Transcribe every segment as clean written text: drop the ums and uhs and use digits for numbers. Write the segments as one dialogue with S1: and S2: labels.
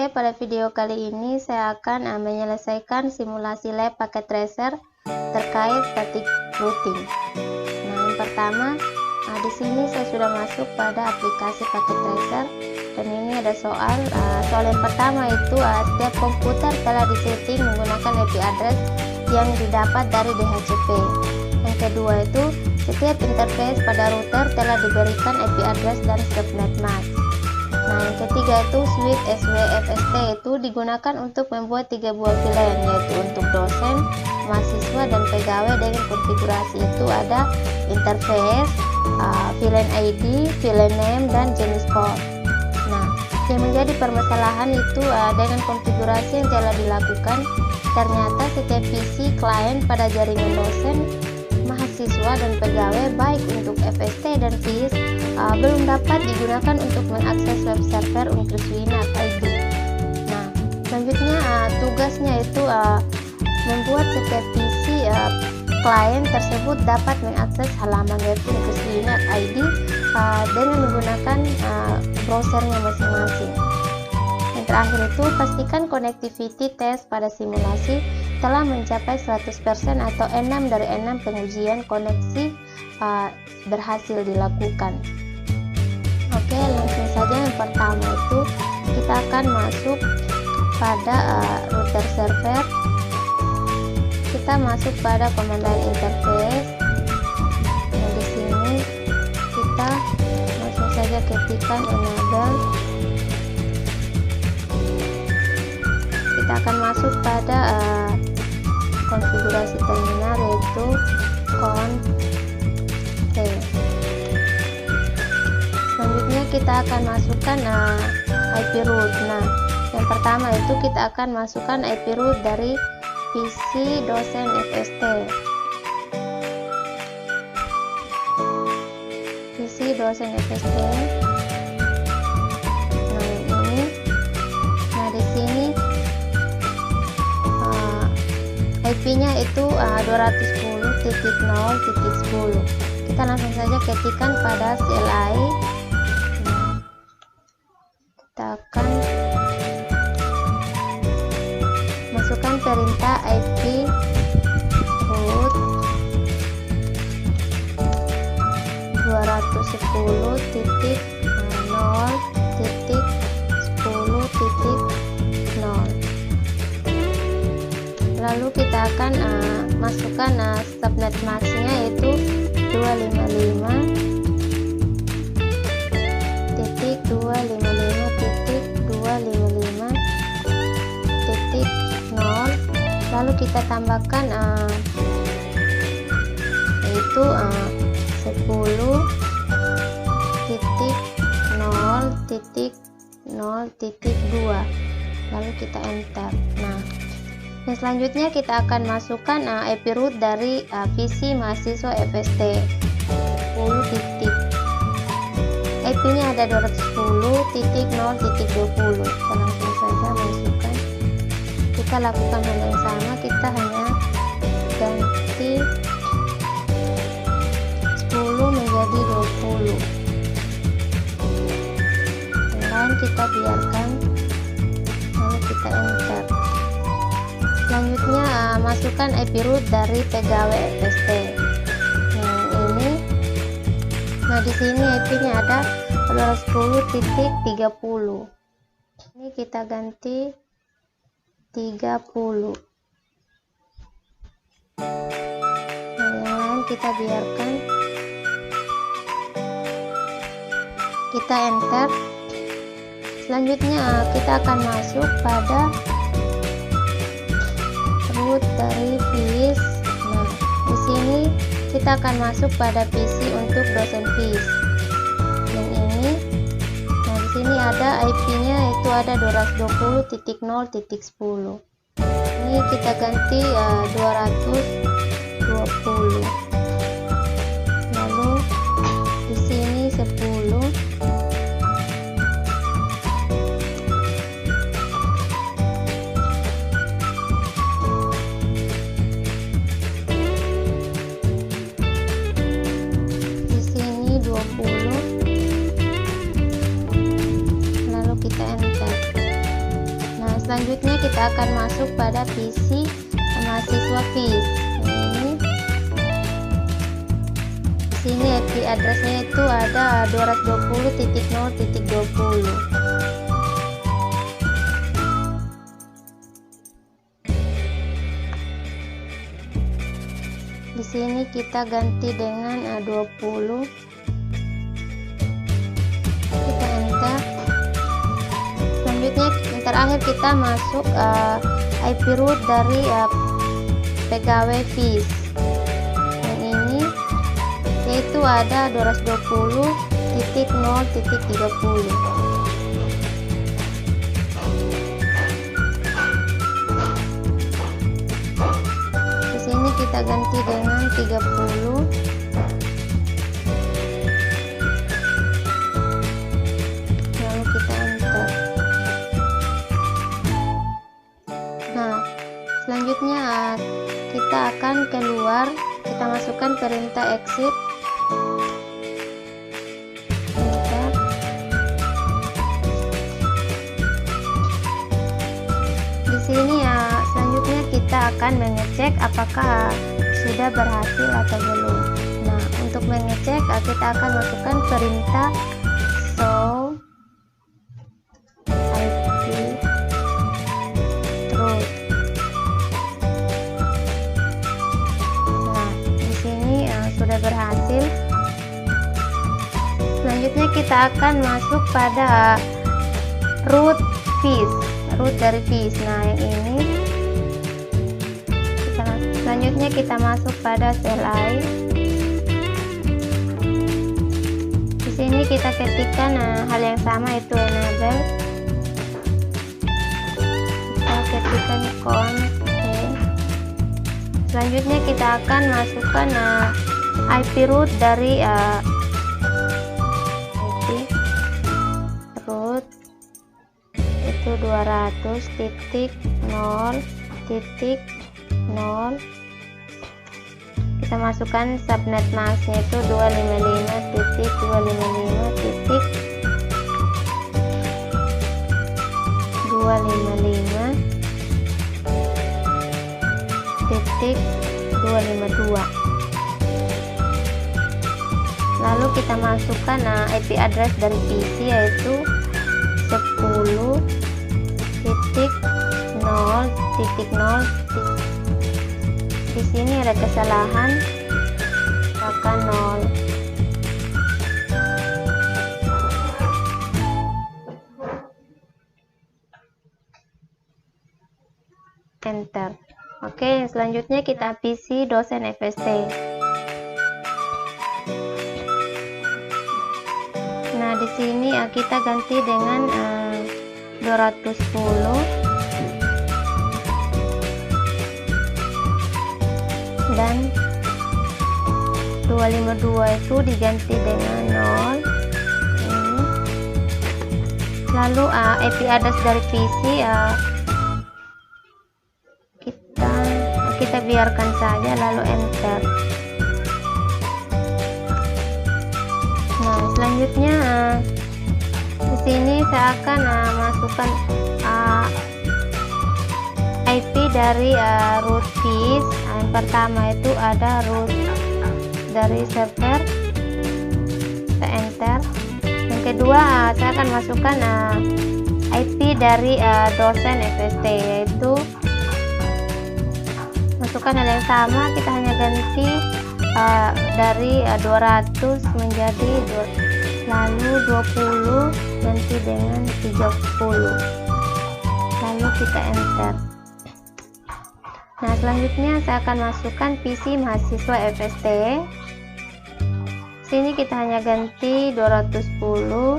S1: Oke, pada video kali ini saya akan menyelesaikan simulasi lab paket tracer terkait static routing. Nah, yang pertama, di sini saya sudah masuk pada aplikasi paket tracer dan ini ada soal. Soal yang pertama itu setiap komputer telah disetting menggunakan IP address yang didapat dari DHCP. Yang kedua itu setiap interface pada router telah diberikan IP address dan subnet mask. Nah, yang ketiga itu switch SWFST itu digunakan untuk membuat 3 buah VLAN, yaitu untuk dosen, mahasiswa, dan pegawai dengan konfigurasi itu ada interface, VLAN ID, VLAN name, dan jenis port. Nah, yang menjadi permasalahan itu dengan konfigurasi yang telah dilakukan, ternyata setiap PC klien pada jaringan dosen, mahasiswa, dan pegawai baik untuk FST dan VIS belum dapat digunakan untuk mengakses web server Uncriswina.id. Nah, selanjutnya tugasnya itu membuat setiap PC klien tersebut dapat mengakses halaman web Uncriswina.id dengan menggunakan browsernya masing-masing. Yang terakhir itu pastikan connectivity test pada simulasi telah mencapai 100% atau 6 dari 6 pengujian koneksi berhasil dilakukan. Oke, langsung saja. Yang pertama itu kita akan masuk pada router server. Kita masuk pada command interface. Nah, di sini kita langsung saja ketikkan enable. Kita akan masuk pada konfigurasi terminal yaitu conf. Selanjutnya kita akan masukkan IP root. Nah, yang pertama itu kita akan masukkan IP root dari PC dosen FST. PC dosen FST. Nah, ini. Nah, di sini IP-nya itu 210.0.10. Kita langsung saja ketikkan pada CLI. Kita akan masukkan perintah IP root 210.0.10.0. Lalu kita akan masukkan subnet mask-nya yaitu 255.255.255.0. lalu kita tambahkan yaitu 10.0.0.2, lalu kita enter. Nah, yang selanjutnya kita akan masukkan IP root dari PC mahasiswa FST 10. IP-nya ada 210.0.20. Kita langsung saja masukkan. Kita lakukan hal yang sama, kita hanya ganti 10 menjadi 20. Yang lain kita biarkan, lalu kita enter. Selanjutnya masukkan IP root dari pegawai FST. Nah, di sini IP-nya ada 210.30. Ini kita ganti 30. Nah, yang lain kita biarkan. Kita enter. Selanjutnya kita akan masuk pada root dari VIS. Nah, di sini kita akan masuk pada PC untuk dosen VIS. Yang ini. Nah, di sini ada IP-nya itu ada 220.0.10. Ini kita ganti 220. Lalu di sini 10. Lalu kita enter. selanjutnya kita akan masuk pada PC mahasiswa FIS. Ini di sini IP addressnya itu ada 220.0.20. Di sini kita ganti dengan 20. Kita enter. Selanjutnya yang terakhir kita masuk IP root dari pegawai FIS. Yang ini yaitu ada 220.0.30. Kita ganti dengan 30. Lalu kita enter. Nah, selanjutnya kita akan keluar. Kita masukkan perintah exit. Enter. Di sini selanjutnya kita akan mengecek apakah sudah berhasil atau belum. Nah, untuk mengecek kita akan masukkan perintah show IP truth. Nah, di sini sudah berhasil. Selanjutnya kita akan masuk pada root FIS, root dari FIS. Nah, yang ini selanjutnya kita masuk pada CLI. Di sini kita ketikkan hal yang sama, itu enable. Kita ketikkan const. Selanjutnya kita akan masukkan IP root dari IP root itu 200.0.0. Kita masukkan subnet masknya itu 255.255.252. Lalu kita masukkan IP address dari PC yaitu 10.0.0. Di sini ada kesalahan, akan 0. Enter. Oke, selanjutnya kita PC dosen FST. Nah, di sini kita ganti dengan 210. Dan 252 itu diganti dengan 0. Ini. Lalu IP address dari PC kita biarkan saja, lalu enter. Nah, selanjutnya di sini saya akan masukkan IP dari root FIS. Yang pertama itu ada root dari server. Kita enter. Yang kedua saya akan masukkan IP dari dosen FST, yaitu masukkan hal yang sama, kita hanya ganti dari 200 menjadi lalu 20 ganti dengan 30, lalu kita enter. Nah, selanjutnya saya akan masukkan PC mahasiswa FST. Sini kita hanya ganti 210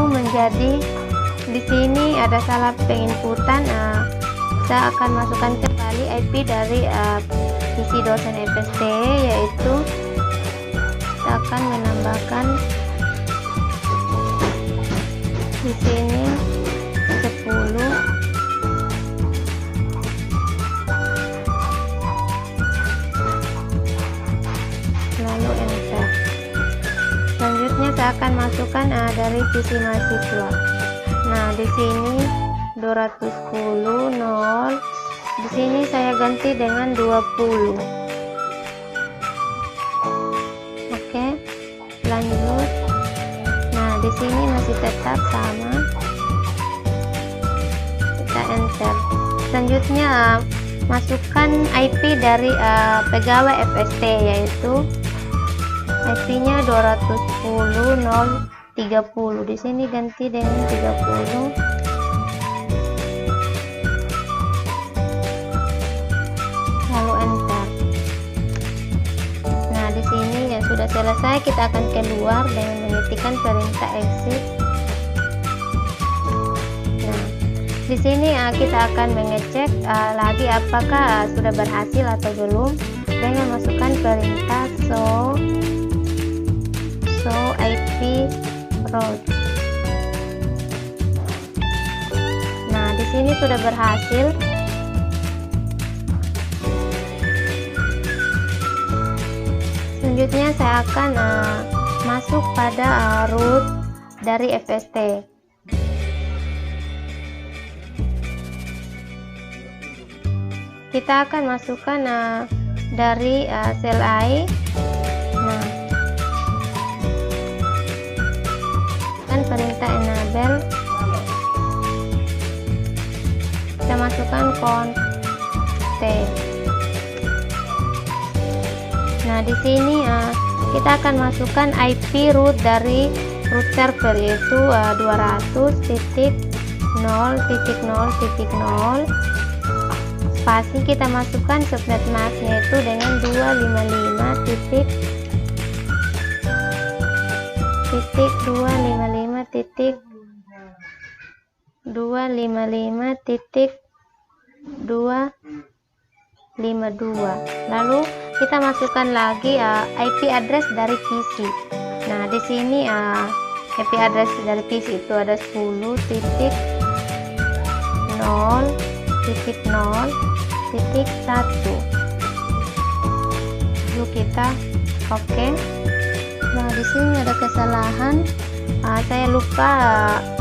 S1: menjadi, di sini ada salah penginputan. Saya akan masukkan kembali IP dari PC dosen FST, yaitu kita akan menambahkan di sini 10. Lalu enter. Selanjutnya saya akan masukkan dari PC mahasiswa. Nah, di sini 210 0. Di sini saya ganti dengan 20. Oke, lanjut. Nah, di sini masih tetap sama. Kita enter. Selanjutnya masukkan IP dari pegawai FST, yaitu IP-nya 210 030. Di sini ganti dengan 30. Lalu enter. Nah, di sini yang sudah selesai, kita akan keluar dengan mengetikkan perintah exit. Nah, di sini kita akan mengecek lagi apakah sudah berhasil atau belum dengan masukkan perintah show IP route. Nah, di sini sudah berhasil. Selanjutnya saya akan masuk pada root dari FST. Kita akan masukkan dari CLI. Nah, kan perintah enable. Kita masukkan content. Nah, di sini kita akan masukkan IP root dari root server, yaitu 200.0.0.0. Spasi kita masukkan subnet masknya itu dengan 255.255.252. Lalu kita masukkan lagi IP address dari PC. Nah, di sini IP address dari PC itu ada 10.0.0.1. Lalu kita oke. Nah, di sini ada kesalahan. Saya lupa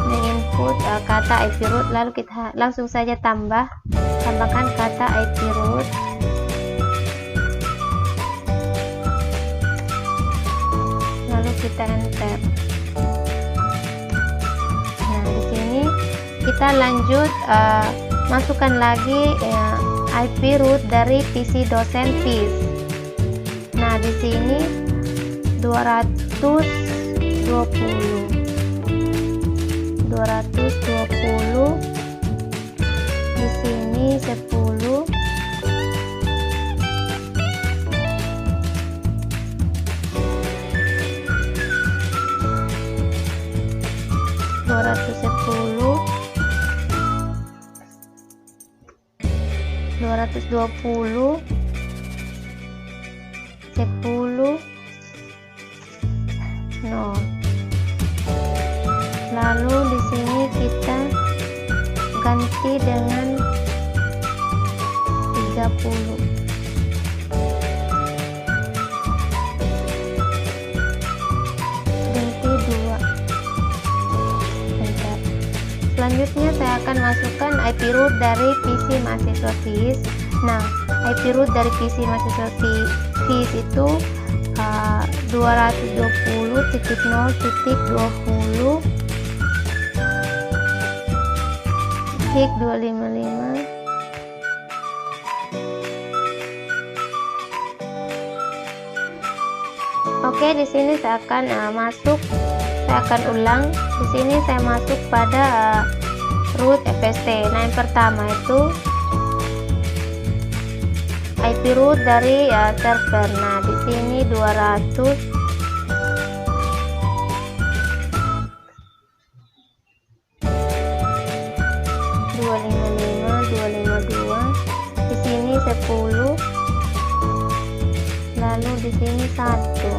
S1: menginput kata IP root. Lalu kita langsung saja tambahkan kata IP root. Lalu kita enter. Nah, di sini kita lanjut masukkan lagi IP root dari PC dosen PIS. Nah, di sini 220 di sini 10. Lalu di sini kita ganti dengan 30. Ganti 2. Selanjutnya saya akan masukkan IP root dari PC mahasiswa FIS. Nah, IP root dari PC mahasiswa FIS itu 220.0.20 255. Oke, di sini saya akan saya akan ulang. Di sini saya masuk pada root FST. Nah, yang pertama itu IP root dari server. Nah, di sini 255.252. Di sini 10. Lalu di sini 1.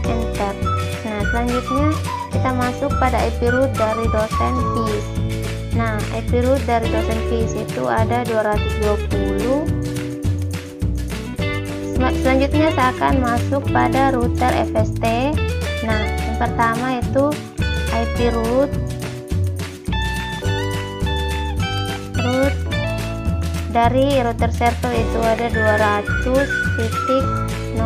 S1: Enter. Nah, selanjutnya kita masuk pada IP root dari dosen PIS. Nah, IP root dari dosen PIS itu ada 220. Selanjutnya saya akan masuk pada router FST. Nah, yang pertama itu IP root root dari router server itu ada 200.0.0.0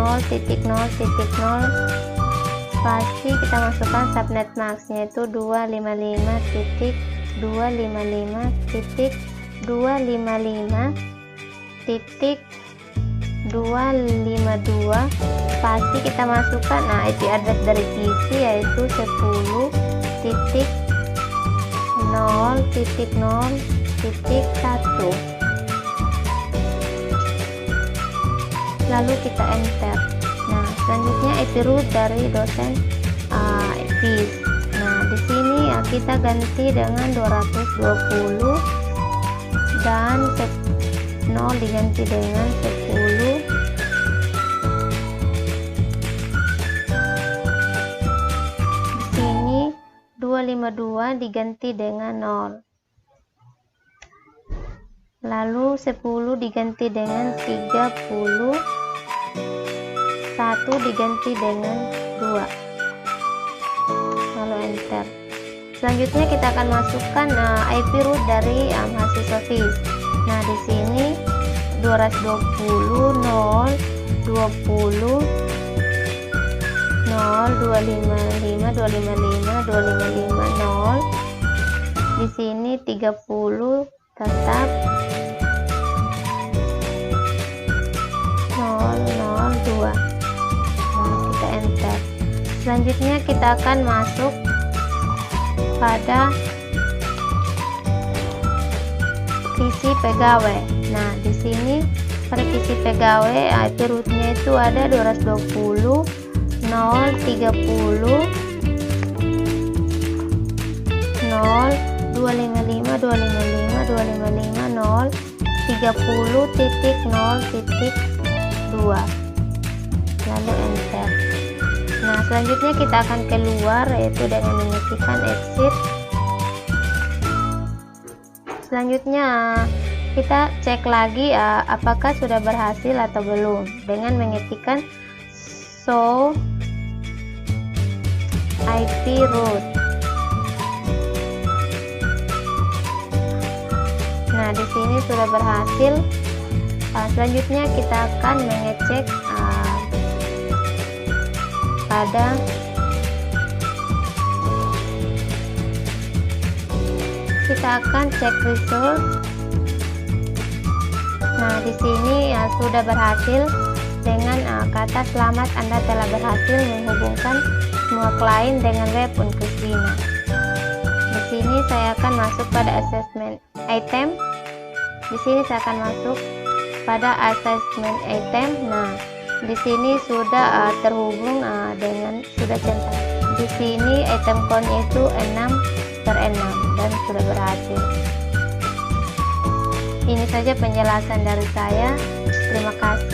S1: spasi, kita masukkan subnet max-nya itu 255.255.252 spasi, kita masukkan IP address dari PC yaitu 10.0.0.1, lalu kita enter. Nah, selanjutnya IP root dari dosen IP. Nah, di sini kita ganti dengan 220 dan 0 diganti dengan 10. Di sini 252 diganti dengan 0. Lalu 10 diganti dengan 30, 1 diganti dengan 2, lalu enter. Selanjutnya kita akan masukkan IP root dari mahasiswa FIS. Nah, di sini 220 0 20 0 255 255 255 0. Di sini 30 tetap 002. Nah, kita enter. Selanjutnya kita akan masuk pada PC pegawai. Nah, di sini pada PC pegawai IP rootnya itu ada 220 0 30 0 255 255 255 0 30.0.2, lalu enter. Nah, selanjutnya kita akan keluar yaitu dengan mengetikkan exit. Selanjutnya kita cek lagi apakah sudah berhasil atau belum dengan mengetikkan show IP root. Nah, di sini sudah berhasil. Selanjutnya kita akan mengecek pada kita akan cek result. Nah, di sini sudah berhasil dengan kata selamat, Anda telah berhasil menghubungkan semua klien dengan web Uncristina. Di sini saya akan masuk pada assessment item. Di sini saya akan masuk pada assessment item. Nah, di sini sudah terhubung dengan sudah centang. Di sini item count itu 6/6 dan sudah berhasil. Ini saja penjelasan dari saya. Terima kasih.